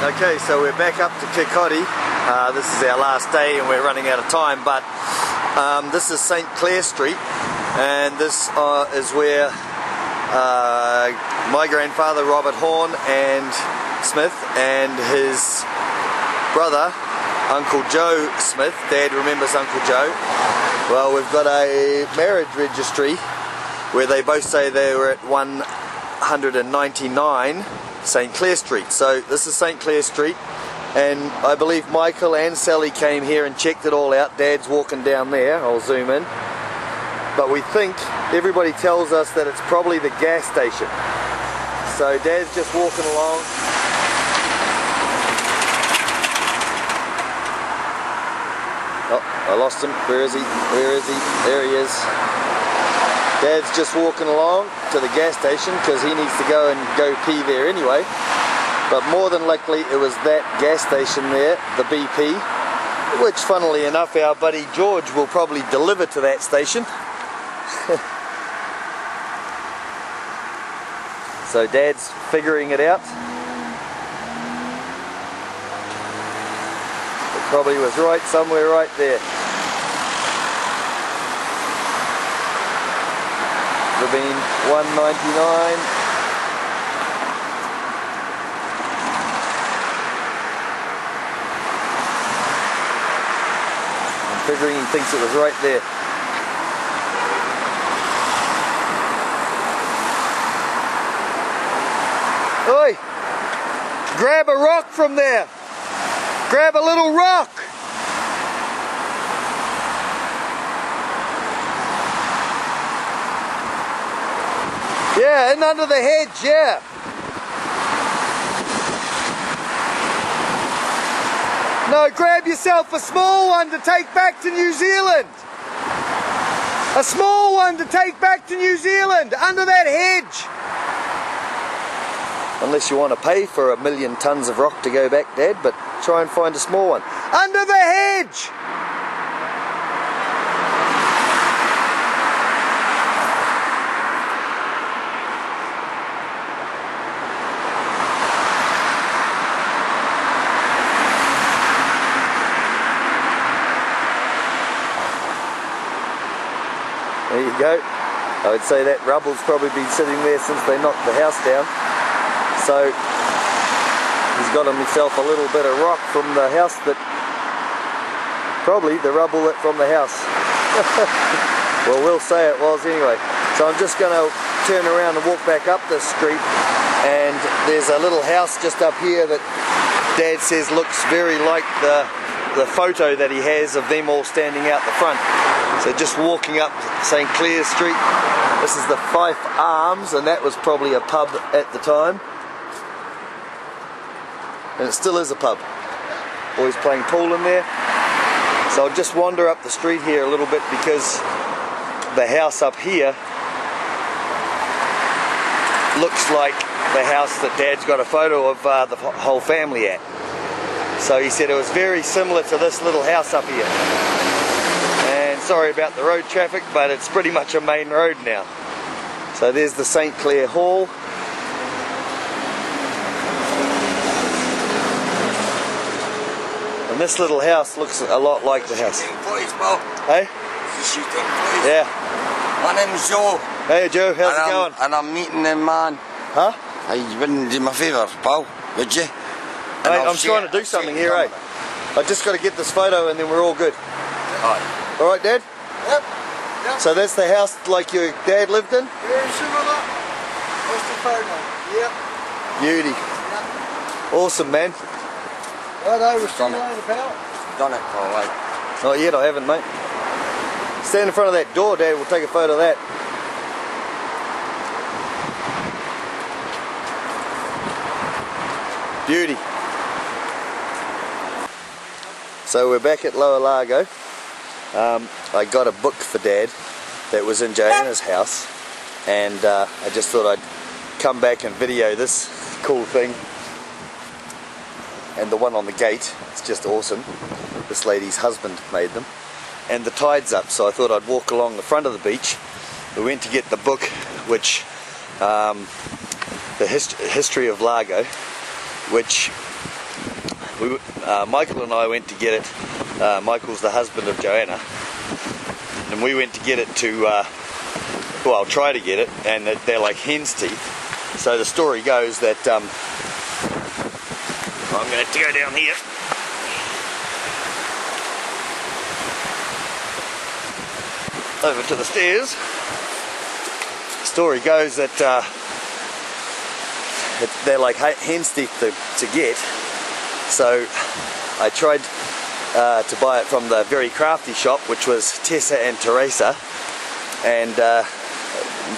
Okay, so we're back up to Kirkcaldy. This is our last day and we're running out of time, but this is St Clair Street, and this is where my grandfather Robert Horn and Smith and his brother Uncle Joe Smith, Dad remembers Uncle Joe. Well, we've got a marriage registry where they both say they were at 199 St Clair Street. So this is St Clair Street, and I believe Michael and Sally came here and checked it all out. Dad's walking down there, I'll zoom in. But we think, everybody tells us that it's probably the gas station. So Dad's just walking along. Oh, I lost him. Where is he? Where is he? There he is. Dad's just walking along to the gas station because he needs to go pee there anyway. But more than likely it was that gas station there, the BP, which funnily enough our buddy George will probably deliver to that station. So Dad's figuring it out. It probably was right somewhere right there. Would have been 199. I'm figuring he thinks it was right there. Oi! Grab a rock from there! Grab a little rock! Yeah, and under the hedge, yeah. No, grab yourself a small one to take back to New Zealand. A small one to take back to New Zealand, under that hedge. Unless you want to pay for 1,000,000 tons of rock to go back, Dad, but try and find a small one. Under the hedge! There you go. I would say that rubble's probably been sitting there since they knocked the house down. So he's got himself a little bit of rock from the house, that probably the rubble from the house. Well, we'll say it was anyway. So I'm just going to turn around and walk back up this street, and there's a little house just up here that Dad says looks very like the photo that he has of them all standing out the front. So just walking up St Clair Street. This is the Fife Arms, and that was probably a pub at the time. And it still is a pub. Boys playing pool in there. So I'll just wander up the street here a little bit, because the house up here looks like the house that Dad's got a photo of the whole family at. So he said it was very similar to this little house up here. And sorry about the road traffic, but it's pretty much a main road now. So there's the St Clair Hall. And this little house looks a lot like the house. Hey? Yeah. My name's Joe. Hey Joe, how's it going? And I'm meeting them, man. Huh? Hey, you wouldn't do me a favour, pal, would you? Mate, I'm trying to do something here, eh? I just got to get this photo and then we're all good. Alright, Dad? Yep. So that's the house like your dad lived in? Very similar. That's the photo. Yep. Beauty. Yep. Awesome, man. Right, we'll see you later, pal. Done it for a while. Not yet, I haven't, mate. Stand in front of that door, Dad, we'll take a photo of that. Beauty. So we're back at Lower Largo. I got a book for Dad that was in Joanna's house, and I just thought I'd come back and video this cool thing. And the one on the gate, it's just awesome. This lady's husband made them. And the tide's up, so I thought I'd walk along the front of the beach. We went to get the book, which the history of Largo, which Michael and I went to get it. Michael's the husband of Joanna, and we went to get it to, well, try to get it, and they're like hen's teeth. So the story goes that, I'm going to go down here. Over to the stairs. The story goes that they're like hen's teeth to get. So I tried to buy it from the Very Crafty shop, which was Tessa and Teresa, and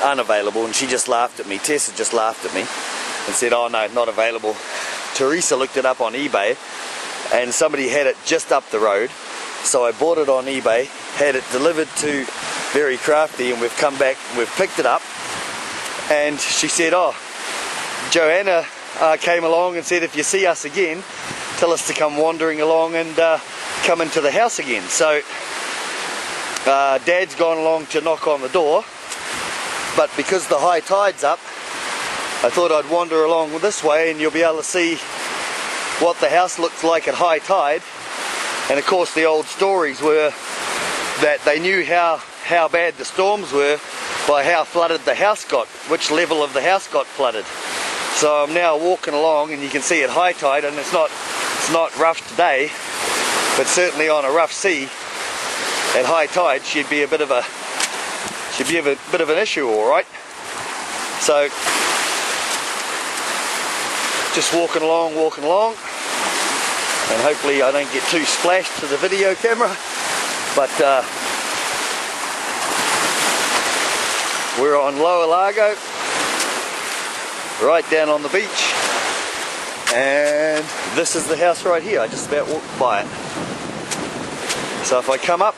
unavailable, and she just laughed at me. Tessa just laughed at me and said, oh no, not available. Teresa looked it up on eBay, and somebody had it just up the road, so I bought it on eBay, had it delivered to Very Crafty, and we've come back, we've picked it up, and she said, oh, Joanna came along and said if you see us again, tell us to come wandering along and come into the house again. So Dad's gone along to knock on the door, but because the high tide's up, I thought I'd wander along this way and you'll be able to see what the house looks like at high tide. And of course the old stories were that they knew how bad the storms were by how flooded the house got, which level of the house got flooded. So I'm now walking along, and you can see at high tide, and it's not rough today, but certainly on a rough sea at high tide she'd be a bit of an issue, all right. So just walking along, and hopefully I don't get too splashed to the video camera, but we're on Lower Largo, right down on the beach, and this is the house right here. I just about walked by it. So if I come up,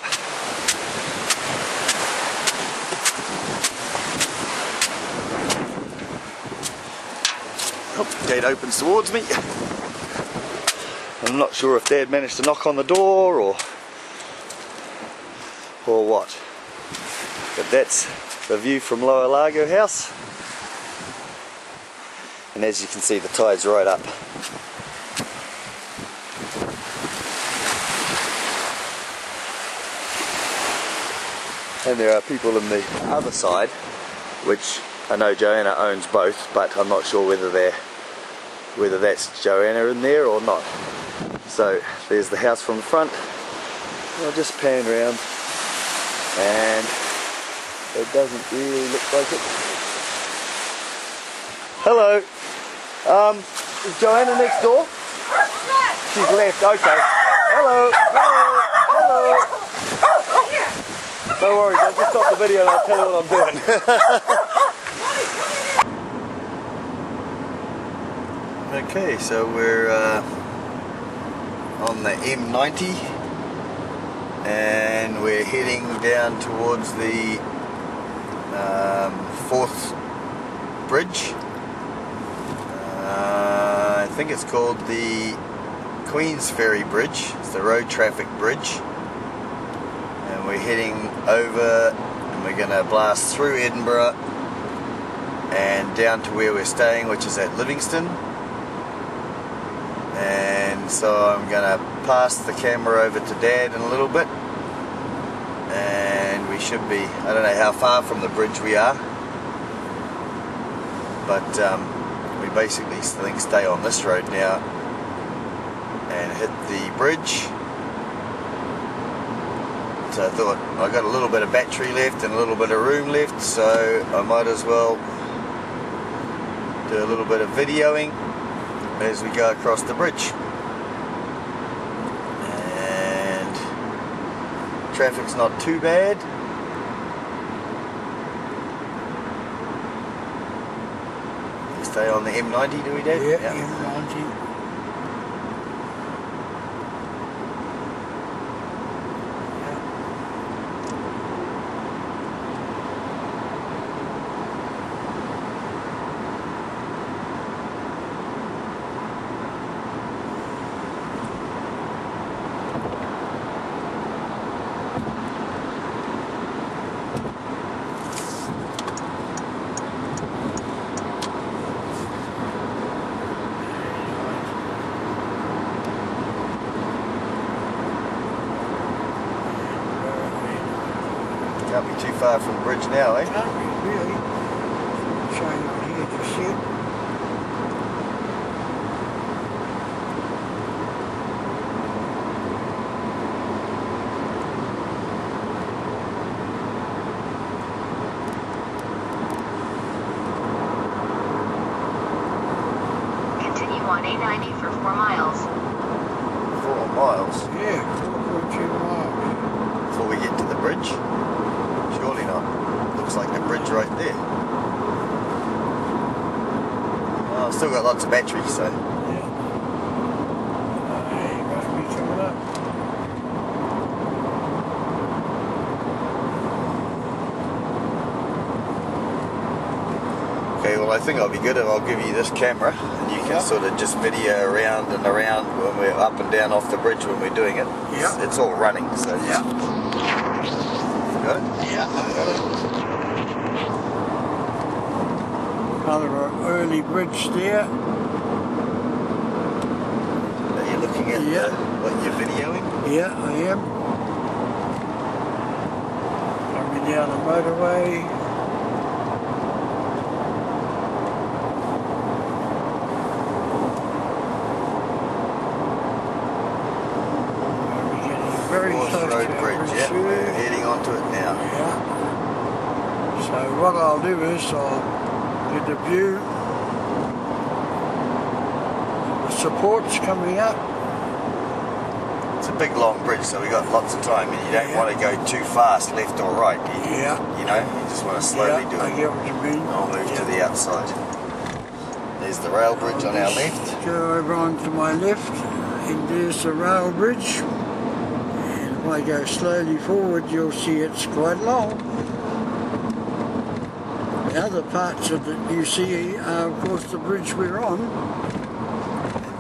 oh, gate opens towards me. I'm not sure if Dad managed to knock on the door or what, but that's the view from Lower Largo House. And as you can see, the tide's right up. And there are people on the other side, which I know Joanna owns both, but I'm not sure whether that's Joanna in there or not. So there's the house from the front. I'll just pan around, and it doesn't really look like it. Hello. Is Joanna next door? She's left. Okay. Hello. No worries. I'll just stop the video and I'll tell you what I'm doing. Okay, so we're on the M90, and we're heading down towards the 4th bridge. I think it's called the Queens Ferry Bridge. It's the road traffic bridge, and we're heading over, and we're going to blast through Edinburgh and down to where we're staying, which is at Livingston. And so I'm going to pass the camera over to Dad in a little bit, and we should be, I don't know how far from the bridge we are, but we basically stay on this road now and hit the bridge. So I thought I got a little bit of battery left and a little bit of room left, so I might as well do a little bit of videoing as we go across the bridge. And traffic's not too bad. Stay on the M90, do we, Dad? Yeah, M90. far from the bridge now, eh? Can't be really. Showing on here, do you see it? Continue on A90 for 4 miles. 4 miles Yeah, 4.2 miles. before we get to the bridge. Surely not. Looks like the bridge right there. Oh, I've still got lots of battery, so. Yeah. Hey, must be coming up. Okay, well I think I'll be good if I'll give you this camera and you can Yeah. sort of just video around and around when we're up and down off the bridge when we're doing it. Yeah. It's all running, so Yeah. got it? Yeah. Got it. Another early bridge there. Are you looking at Yeah. what you're videoing? Yeah, I am. Coming down the motorway. We're getting very Forest close Road to our Bridge, yeah. soon. We're heading onto it now. Yeah. So what I'll do is I'll get the view. The supports coming up. It's a big long bridge, so we got lots of time, and you don't Yeah. want to go too fast, left or right. Yeah. You know, you just want to slowly do I it. get what you mean. I'll move to Yeah. the outside. There's the rail bridge on our left. Go over on to my left, and there's the rail bridge. And if I go slowly forward, you'll see it's quite long. The other parts of it you see are, of course, the bridge we're on.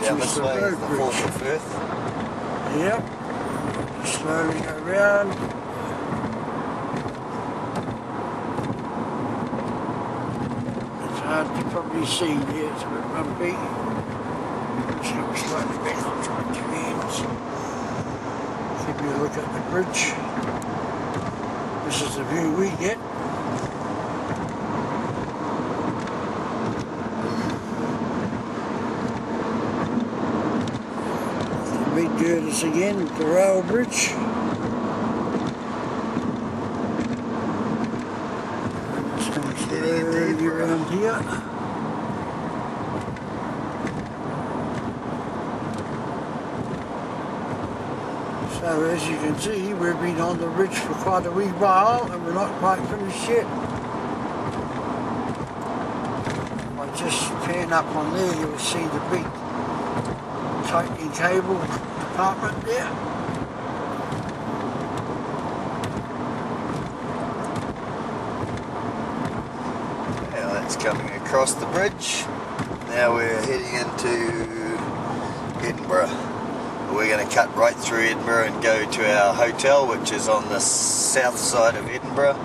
Down Just this the way is road the bridge. Forth of Firth. Yep. Slowly go round. It's hard to probably see there, it's a bit bumpy. Just look slightly back onto my two hands. Give you a look at the bridge. This is the view we get. Meet Curtis again at the rail bridge. Just going slowly around here. So as you can see, we've been on the bridge for quite a wee while and we're not quite finished yet. If I just pan up on there, you'll see the big tightening cable department there. Now that's coming across the bridge. Now we're heading into Edinburgh. We're going to cut right through Edinburgh and go to our hotel, which is on the south side of Edinburgh,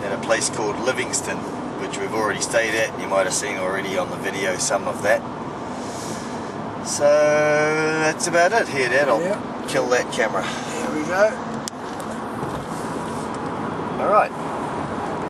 at a place called Livingston, which we've already stayed at. You might have seen already on the video some of that. So that's about it here, Dad. I'll Yeah. kill that camera. There we go. Alright.